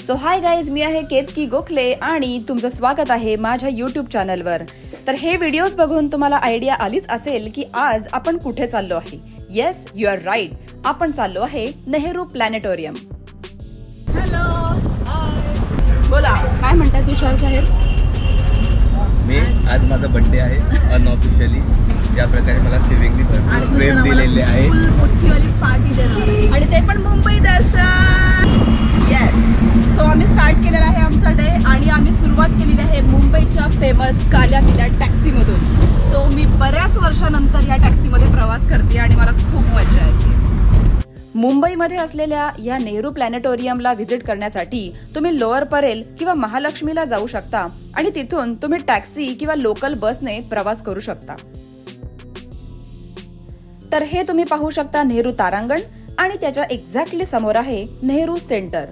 So hi guys, मी आहे केतकी गोखले आणि तुमचं स्वागत आहे माझ्या यूट्यूब चॅनलवर। तर हे व्हिडिओज बघून तुम्हाला आयडिया आलीच असेल की आज आपण कुठे चाललो आहे। येस, यू आर राईट, आपण चाललो आहे नेहरू प्लॅनेटोरियम। हॅलो, बोला, काय म्हणताय तुषार साहेब? मी आज माझा बर्थडे आहे अनऑफिशियली, ज्या प्रकारे मला सेविंगनी भरपूर प्रेम दिलेले आहे, मोठीवाली पार्टी देणार आणि ते पण मुंबई दर्शन। येस, सो आम्ही स्टार्ट केलेला आहे आमचा डे आणि आम्ही सुरुवात केलेली आहे मुंबईच्या फेमस काल्या पिल्या टॅक्सीमधून। सो मी बऱ्याच वर्षानंतर या टॅक्सीमध्ये प्रवास करते आणि मला खूप मजा येते। मुंबईमध्ये असलेल्या या नेहरू प्लॅनेटोरियमला व्हिजिट करण्यासाठी तुम्ही लोअर परेल किंवा महालक्ष्मीला जाऊ शकता आणि तिथून तुम्ही टॅक्सी किंवा लोकल बसने प्रवास करू शकता। तर हे तुम्ही पाहू शकता नेहरू तारांगण आणि त्याच्या एक्झॅक्टली समोर आहे नेहरू सेंटर।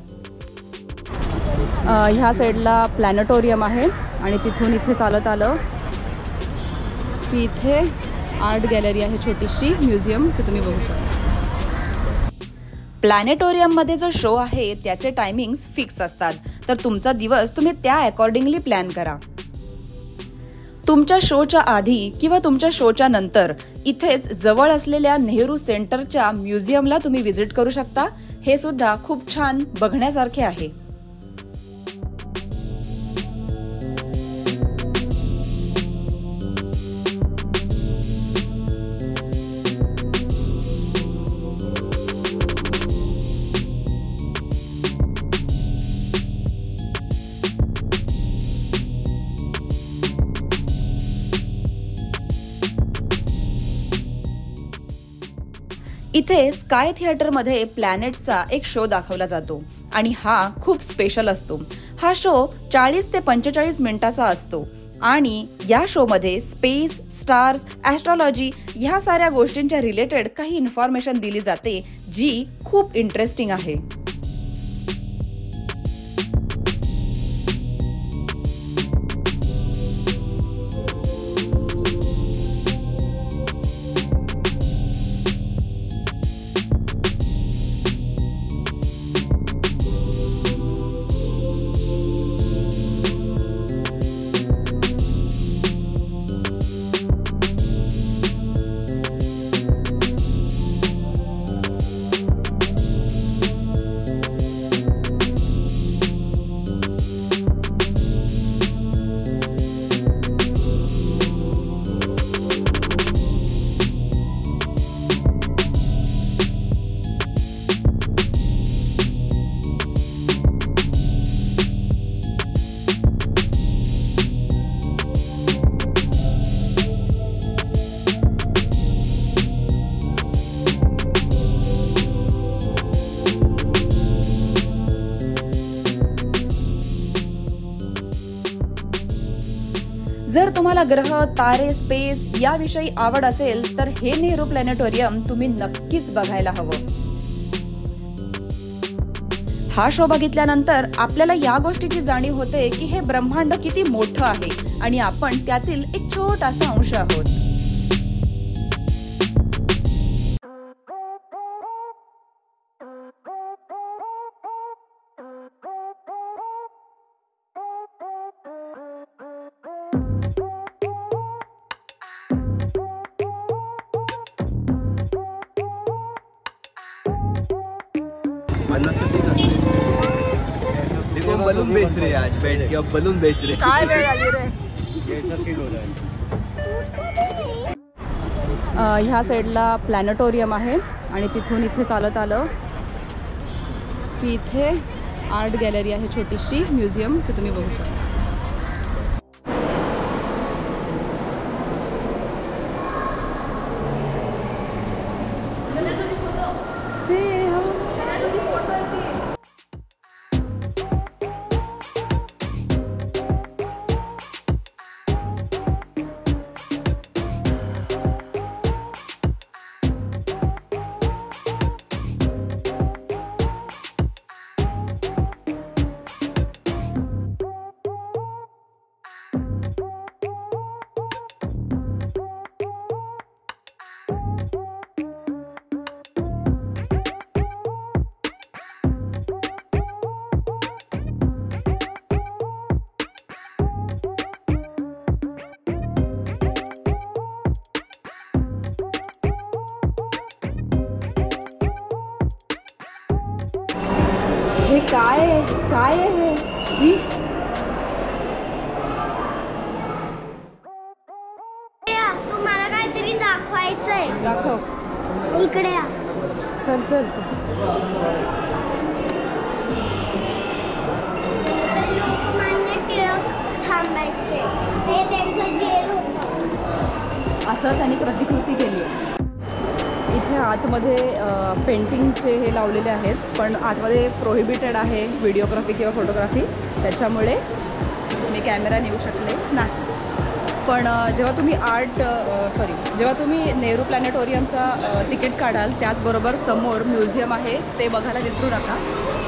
ह्या साइडला प्लॅनेटोरियम आहे आणि तिथून इथे चालत आलं की इथे आर्ट गॅलरी आहे, छोटीशी म्युझियम, ते तुम्ही बघू शकता। प्लॅनेटोरियम मध्ये जो शो आहे त्याचे टायमिंग्स फिक्स असतात, तर तुमचा दिवस तुम्ही त्या अकॉर्डिंगली प्लॅन करा। तुमच्या शोच्या आधी किंवा तुमच्या शोच्या नंतर इथेच जवळ असलेल्या नेहरू सेंटरच्या म्युझियमला तुम्ही व्हिजिट करू शकता। हे सुद्धा खूप छान बघण्यासारखे आहे। इथे स्काय थिएटरमध्ये प्लॅनेट्सचा एक शो दाखवला जातो आणि हा खूप स्पेशल असतो। हा शो 40 ते 45 मिनिटाचा असतो आणि या शो मध्ये स्पेस, स्टार्स, ॲस्ट्रॉलॉजी ह्या साऱ्या गोष्टींच्या रिलेटेड काही इन्फॉर्मेशन दिली जाते, जी खूप इंटरेस्टिंग आहे। जर तुम्हाला ग्रह, तारे, स्पेस याविषयी आवड असेल तर हे नेहरू प्लॅनेटोरियम तुम्ही नक्कीच बघायला हवं। हा शो बघितल्यानंतर आपल्याला या गोष्टीची जाणीव होते की हे ब्रह्मांड किती मोठं आहे आणि आपण त्यातील एक छोटासा अंश आहोत। देखो बलून बेच रहे आज बैठ के, अब बलून बेच रहे। काय वेळ आली रे। ह्या साइडला प्लॅनेटोरियम आहे आणि तिथून इथे चालत आलं की इथे आर्ट गॅलरी आहे, छोटीशी म्युझियम, ते तुम्ही बघू शकता। काय काय आहे हे? शी. तुम्हाला काहीतरी दाखवायचंय. दाखव. इकडे या. चल चल. लोकमान्य टिळक थांबायचे. हे त्यांचं जेल होतं. असं त्यांनी प्रतिकृती केली आहे. इथे आतमध्ये पेंटिंगचे हे लावलेले आहेत, पण आतमध्ये प्रोहिबिटेड आहे व्हिडिओग्राफी किंवा फोटोग्राफी, त्याच्यामुळे मी कॅमेरा नेऊ शकले नाही. पण जेव्हा तुम्ही जेव्हा तुम्ही नेहरू प्लॅनेटोरियमचा तिकीट काढाल, त्याचबरोबर समोर म्युझियम आहे ते बघायला विसरू नका.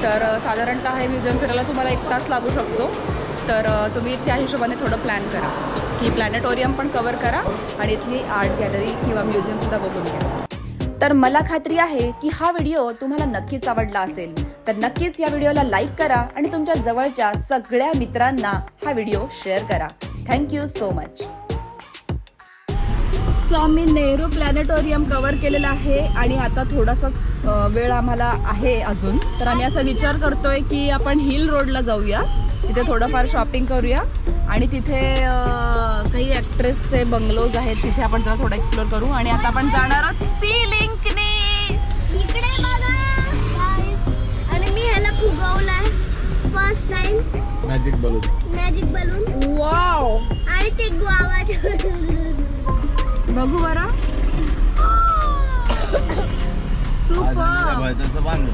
तर साधारणतः हे म्युझियम फिरायला तुम्हाला 1 तास लागू शकतो. तर तुम्ही त्या हिशोबाने थोडं प्लॅन करा की प्लॅनेटोरियम पण कवर करा आणि इथली आर्ट गॅलरी किंवा म्युझियमसुद्धा बघून घ्या. तर मला खात्री आहे की हा व्हिडिओ तुम्हाला नक्कीच आवडला असेल. तर नक्कीच या व्हिडिओला लाईक करा आणि तुमच्या जवळच्या सगळ्या मित्रांना हा व्हिडिओ शेअर करा. Thank you so much. सो आम्ही नेहरू प्लॅनेटोरियम कव्हर केलेला आहे आणि आता थोडासा वेळ आम्हाला आहे अजून. तर आम्ही असा विचार करतोय की आपण हिल रोडला जाऊया, तिथे थोडंफार शॉपिंग करूया आणि तिथे काही ॲक्ट्रेसचे बंगलोज आहेत, तिथे आपण जरा थोडं एक्सप्लोर करू. आणि आता आपण जाणार आहोत सी लिंकने. इकडे बघा guys. आणि मी ह्याला फुगवलाय first time. Magic balloon. Wow. आणि ते गुवावाचे बघू बरा. सुपर. वांग